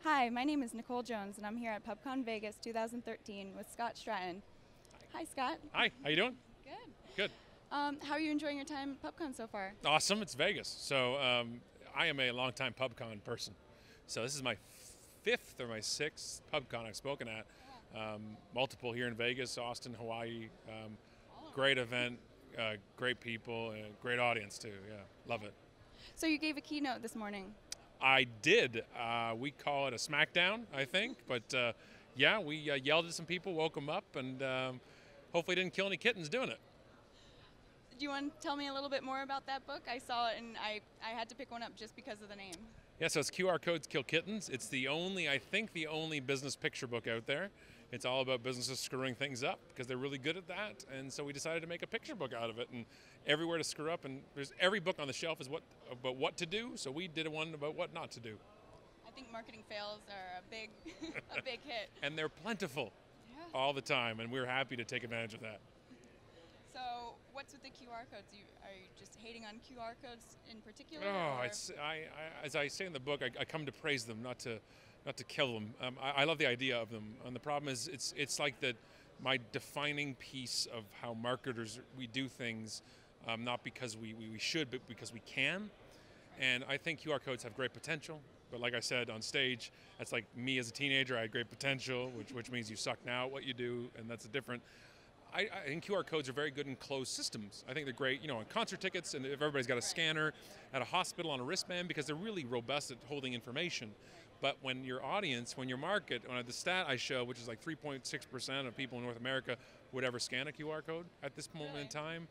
Hi, my name is Nicole Jones, and I'm here at Pubcon Vegas 2013 with Scott Stratten. Hi, Scott. Hi, how you doing? Good. Good. How are you enjoying your time at Pubcon so far? Awesome, it's Vegas. So I am a longtime Pubcon person. So this is my fifth or my sixth Pubcon I've spoken at. Multiple here in Vegas, Austin, Hawaii. Great event, great people, and great audience too. Yeah, love it. So you gave a keynote this morning. I did. We call it a smackdown, I think. But yeah, we yelled at some people, woke them up, and hopefully didn't kill any kittens doing it. Do you want to tell me a little bit more about that book? I saw it and I had to pick one up just because of the name. Yeah, so it's QR Codes Kill Kittens. It's the only, I think, the only business picture book out there. It's all about businesses screwing things up because they're really good at that. And so we decided to make a picture book out of it, and everywhere to screw up. And there's every book on the shelf is about what to do. So we did one about what not to do. I think marketing fails are a big, a big hit. And they're plentiful Yeah. all the time, and we're happy to take advantage of that. So what's with the QR codes? Are you just hating on QR codes in particular? Oh, or? as I say in the book, I come to praise them, not to kill them. I love the idea of them, and the problem is it's like my defining piece of how marketers we do things, not because we should, but because we can. And I think QR codes have great potential. But like I said on stage, that's like me as a teenager. I had great potential, which means you suck now at what you do, and that's a different. I think QR codes are very good in closed systems. I think they're great, on concert tickets, and if everybody's got a scanner at a hospital on a wristband, because they're really robust at holding information. But when your audience, when your market, the stat I show, which is like 3.6% of people in North America would ever scan a QR code at this moment in time,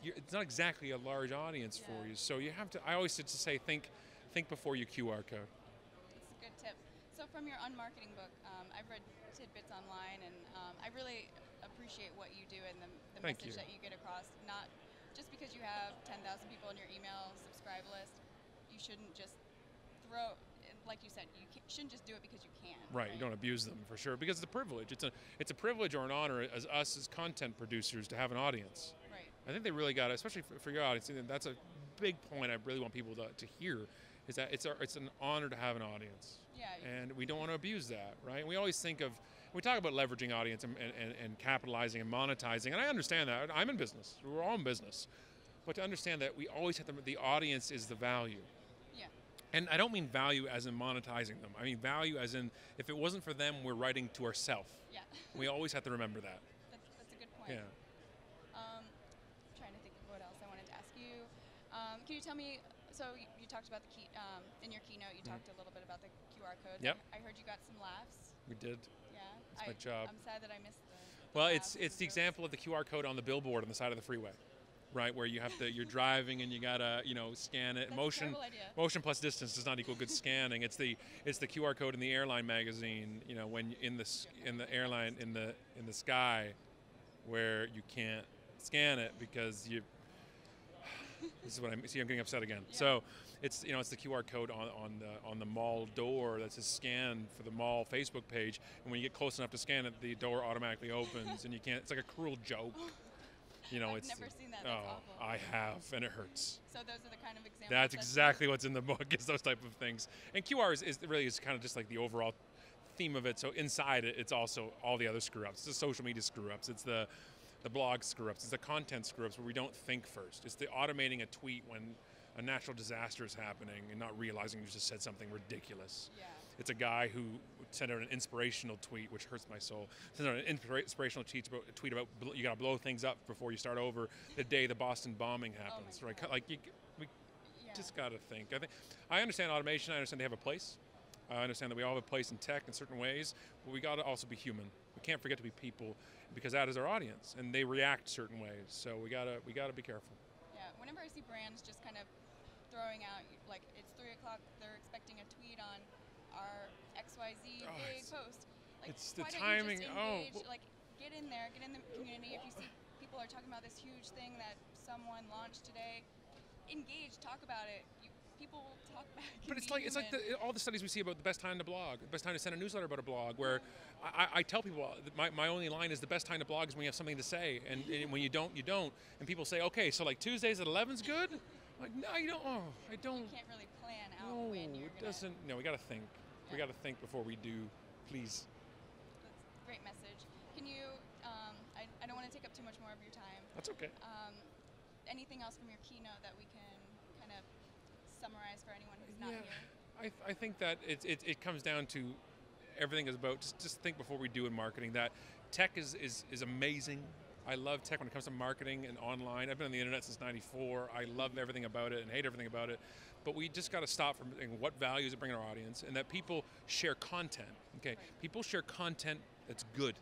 it's not exactly a large audience for you. So you have to, I always say, think before you QR code. That's a good tip. So from your UnMarketing book, I've read tidbits online, and I really appreciate what you do and the message that you get across. Not just because you have 10,000 people on your email subscribe list, you shouldn't just throw, like you said, you shouldn't just do it because you can. Right, you don't abuse them for sure, because it's a privilege. It's a privilege or an honor as us as content producers to have an audience. Right. I think they really got it, especially for your audience. And that's a big point I really want people to hear, is that it's an honor to have an audience. Yeah. And we don't want to abuse that, right? We always think of, we talk about leveraging audience and capitalizing and monetizing, and I understand that. I'm in business. We're all in business. But to understand that we always have the audience is the value. Yeah. And I don't mean value as in monetizing them. I mean value as in, if it wasn't for them, we're writing to ourselves. Yeah. We always have to remember that. That's a good point. Yeah. Trying to think of what else I wanted to ask you. Can you tell me, so you talked about in your keynote, you talked a little bit about the QR code. Yep. I heard you got some laughs. We did. Yeah. It's my job. I'm sad that I missed the Well, laughs it's the and example of the QR code on the billboard on the side of the freeway, right? Where you're driving and you gotta, scan it. That's a terrible idea. Motion plus distance does not equal good scanning. It's the QR code in the airline magazine, when in the airline in the sky, where you can't scan it because you. This is what I'm getting upset again. Yeah. So it's the QR code on the mall door that says scan for the mall Facebook page, and when you get close enough to scan it, the door automatically opens, and you can't. It's like a cruel joke. I've never seen that. That's awful. I have, and it hurts. So those are the kind of examples. That's exactly what's in the book, is those type of things. And QR is really kind of just like the overall theme of it. So inside it, it's also all the other screw-ups. It's the social media screw-ups. It's the blog screw-ups. It's the content screw-ups where we don't think first. It's the automating a tweet when a natural disaster is happening and not realizing you just said something ridiculous. Yeah. It's a guy who sent out an inspirational tweet, which hurts my soul. Sent out an inspirational tweet about you got to blow things up before you start over the day the Boston bombing happens, right? Like we just got to think. I understand automation. I understand they have a place. I understand that we all have a place in tech in certain ways, but we got to also be human. We can't forget to be people, because that is our audience, and they react certain ways. So we gotta be careful. Yeah. Whenever I see brands just kind of throwing out, like, it's 3 o'clock, they're expecting a tweet on our XYZ big post. Like, it's the why timing. Don't you just engage, like, get in there, get in the community. If you see people are talking about this huge thing that someone launched today, engage, talk about it. People will talk back. But it's like all the studies we see about the best time to blog, the best time to send a newsletter about a blog, where I tell people my only line is the best time to blog is when you have something to say, and when you don't, you don't. And people say, okay, so like Tuesdays at 11's good. I'm like, no, you don't. Oh, I don't. You can't really plan out when you're it doesn't. No, we got to think. We got to think before we do, please. That's a great message. Can you, I don't want to take up too much more of your time. That's okay. Anything else from your keynote that we can kind of summarize for anyone who's not here? I think that it comes down to everything is about just think before we do in marketing. That tech is amazing. I love tech when it comes to marketing and online. I've been on the internet since '94. I love everything about it and hate everything about it. But we just got to stop from thinking what value is it bringing our audience, and that people share content. Okay, right. People share content that's good.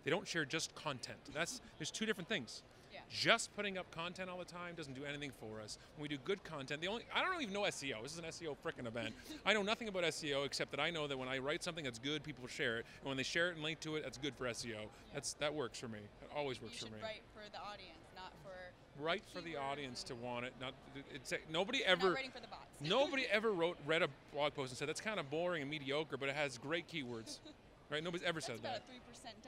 They don't share just content. There's two different things. Yeah. Just putting up content all the time doesn't do anything for us. When we do good content, I don't even know SEO. This is an SEO frickin' event. I know nothing about SEO except that I know that when I write something that's good, people share it, and when they share it and link to it, that's good for SEO. Yeah. That works for me. It always works for me. You should write for the audience, not for write for the audience to want it. Nobody ever. Not writing for the bots. Nobody ever read a blog post and said that's kind of boring and mediocre, but it has great keywords. Right? Nobody's ever said that.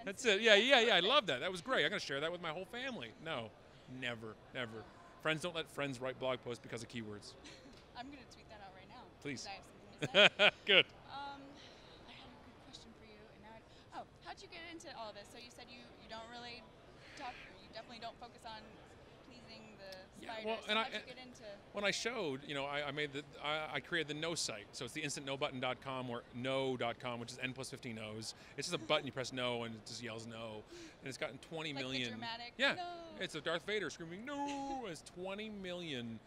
That's it. Yeah. I love that. That was great. I'm going to share that with my whole family. No, never. Friends don't let friends write blog posts because of keywords. I'm going to tweet that out right now. Please. I have something to say. Good. I had a good question for you. And now how'd you get into all this? So you said you don't really talk, or you definitely don't focus on pleasing the spiders. Well, so how'd you get into? When I showed, I created the no site. So it's the instantnobutton.com or no.com, which is n plus 15 O's. It's just a button, you press no, and it just yells no. And it's gotten 20 million. The dramatic, yeah, no. It's a Darth Vader screaming no. It's 20 million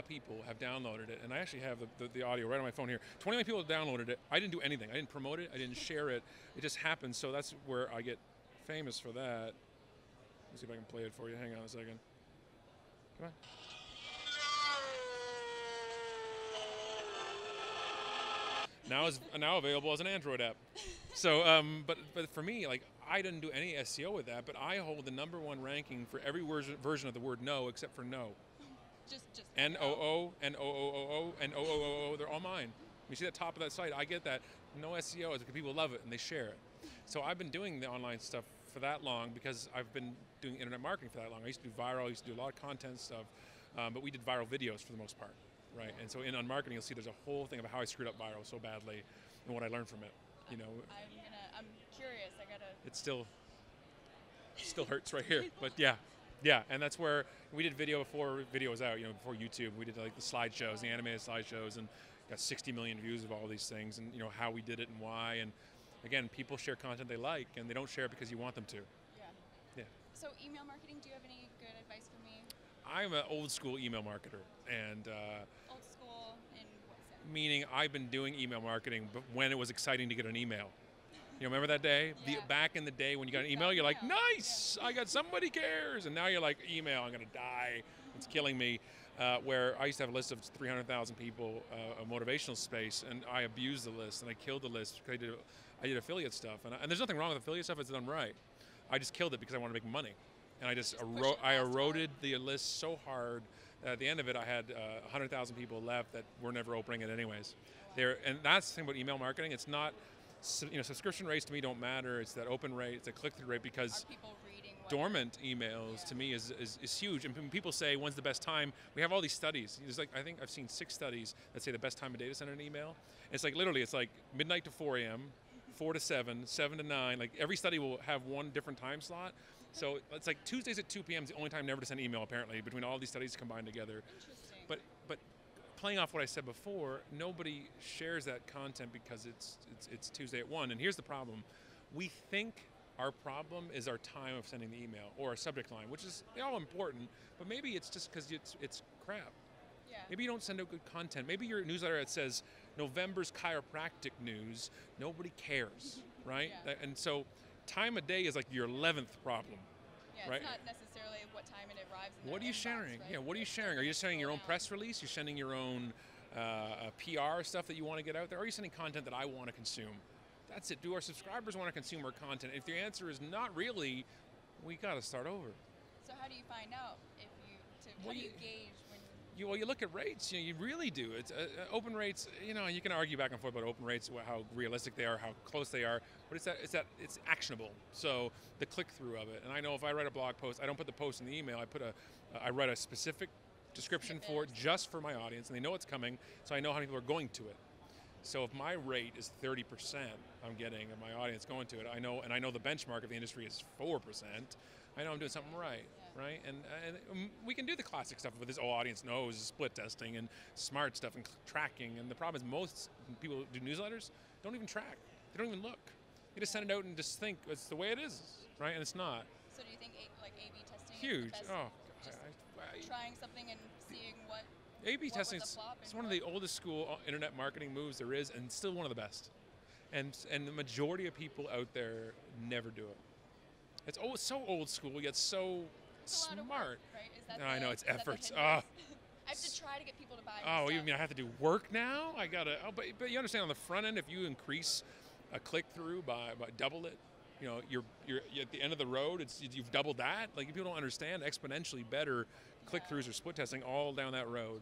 people have downloaded it. And I actually have the audio right on my phone here. 20 million people have downloaded it. I didn't do anything. I didn't promote it. I didn't share it. It just happened. So that's where I get famous for that. Let's see if I can play it for you. Hang on a second. Come on. Now available as an Android app. So, but for me, like, I didn't do any SEO with that, but I hold the #1 ranking for every version of the word no except for no. Just N-O-O, N-O-O-O-O, N-O-O-O-O, they're all mine. You see that top of that site, I get that. No SEO is because people love it and they share it. So I've been doing the online stuff for that long because I've been doing internet marketing for that long. I used to do viral, I used to do a lot of content stuff, but we did viral videos for the most part. Right, and so in UnMarketing, you'll see there's a whole thing about how I screwed up viral so badly, and what I learned from it. I'm curious. I gotta. It still hurts right here, but yeah, and that's where we did video before video was out. Before YouTube, we did like the slideshows, the animated slideshows, and got 60 million views of all these things, and how we did it and why. And again, people share content they like, and they don't share it because you want them to. Yeah. So email marketing. Do you have any good advice for me? I'm an old school email marketer, and old school in what sense? Meaning I've been doing email marketing, but when it was exciting to get an email. Remember that day? Yeah. Back in the day when you got an email, you're like, nice, I got somebody cares, and now you're like, email, I'm gonna die, it's killing me. Where I used to have a list of 300,000 people, a motivational space, and I abused the list, and I killed the list because I did affiliate stuff, and there's nothing wrong with affiliate stuff if it's done right. I just killed it because I wanted to make money. And I eroded the list so hard that at the end of it, I had 100,000 people left that were never opening it anyways. And that's the thing about email marketing. It's not, subscription rates to me don't matter. It's that open rate, it's a click-through rate, because are people reading dormant emails to me is huge. And when people say, when's the best time? We have all these studies. There's I think I've seen 6 studies that say the best time of day to send an email. And it's literally, it's midnight to 4 a.m., 4 to 7, 7 to 9. Every study will have one different time slot. So it's Tuesdays at 2 p.m. is the only time never to send email, apparently, between all these studies combined together. Interesting. But playing off what I said before, nobody shares that content because it's Tuesday at 1. And here's the problem. We think our problem is our time of sending the email or our subject line, which is all important, but maybe it's just because it's crap. Yeah. Maybe you don't send out good content. Maybe your newsletter that says November's chiropractic news, nobody cares, right? Yeah. And so time of day is your 11th problem. Yeah, right? It's not necessarily what time it arrives in What are you sharing? Right? Yeah, what are you sharing? Are you sending your own press release? You're sending your own PR stuff that you want to get out there? Or are you sending content that I want to consume? That's it. Do our subscribers want to consume our content? If the answer is not really, we got to start over. So how do you find out how do you gauge when? You look at rates. You really do. It's open rates. You can argue back and forth about open rates, how realistic they are, how close they are. But it's actionable. So the click-through of it. And I know if I write a blog post, I don't put the post in the email. I write a specific description for it just for my audience, and they know it's coming, so I know how many people are going to it. So if my rate is 30%, I'm getting of my audience going to it. I know the benchmark of the industry is 4%. I know I'm doing something right, right? And we can do the classic stuff with this audience knows, split testing and smart stuff and tracking. And the problem is most people who do newsletters don't even track. They don't even look. They just send it out and just think it's the way it is, right? And it's not. So do you think like A/B testing? Huge. Is the best, trying something and seeing what. A/B testing is one of the oldest school internet marketing moves there is, and still one of the best. And the majority of people out there never do it. It's so old school, yet so smart. A lot of work, right? Is that I know it's efforts. I have to try to get people to buy. Oh, you mean I have to do work now? I gotta. Oh, but you understand on the front end, if you increase a click through by double it, you know you're at the end of the road. You've doubled that. Like people don't understand exponentially better click throughs or split testing all down that road,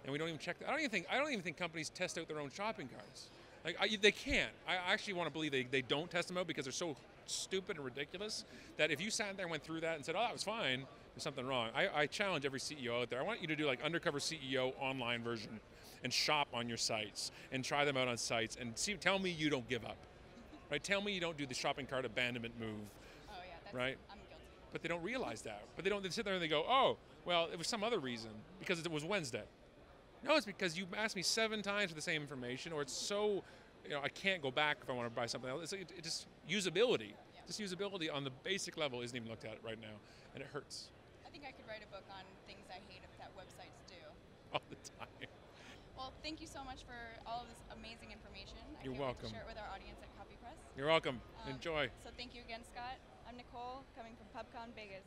and we don't even check that. I don't even think companies test out their own shopping carts. Like they can't. I actually want to believe they don't test them out because they're so stupid and ridiculous that if you sat there and went through that and said, oh, that was fine, there's something wrong. I challenge every CEO out there. I want you to do like undercover CEO online version and shop on your sites and try them out on sites and tell me you don't give up. Right? Tell me you don't do the shopping cart abandonment move. Oh yeah, right? I'm guilty. But they don't realize that. But they sit there and they go, oh, well, it was some other reason because it was Wednesday. No, it's because you asked me 7 times for the same information, or it's so, I can't go back if I want to buy something else. It's just usability. Yeah. Just usability on the basic level isn't even looked at right now, and it hurts. I think I could write a book on things I hate that websites do. All the time. Well, thank you so much for all of this amazing information. You're welcome. Share it with our audience at CopyPress. You're welcome. Enjoy. So thank you again, Scott. I'm Nicole, coming from Pubcon Vegas.